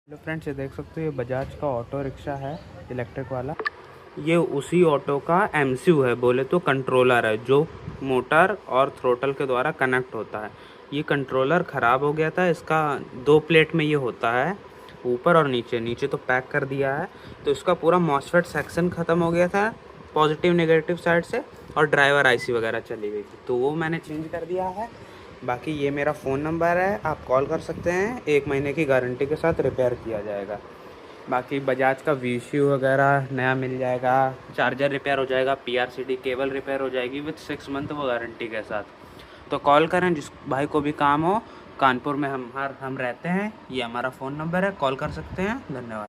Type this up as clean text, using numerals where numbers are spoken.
Hello friends, ये देख सकते हो ये बजाज का ऑटो रिक्शा है इलेक्ट्रिक वाला। ये उसी ऑटो का एमसीयू है, बोले तो कंट्रोलर है जो मोटर और थ्रोटल के द्वारा कनेक्ट होता है। ये कंट्रोलर ख़राब हो गया था, इसका 2 प्लेट में ये होता है, ऊपर और नीचे। नीचे तो पैक कर दिया है, तो इसका पूरा मॉसफेट सेक्शन ख़त्म हो गया था पॉजिटिव नेगेटिव साइड से, और ड्राइवर आईसी वगैरह चली गई थी, तो वो मैंने चेंज कर दिया है। बाकी ये मेरा फ़ोन नंबर है, आप कॉल कर सकते हैं। 1 महीने की गारंटी के साथ रिपेयर किया जाएगा। बाकी बजाज का वीसीयू वगैरह नया मिल जाएगा, चार्जर रिपेयर हो जाएगा, पीआरसीडी केबल रिपेयर हो जाएगी विथ 6 मंथ वो गारंटी के साथ। तो कॉल करें जिस भाई को भी काम हो। कानपुर में हम रहते हैं, ये हमारा फ़ोन नंबर है, कॉल कर सकते हैं। धन्यवाद।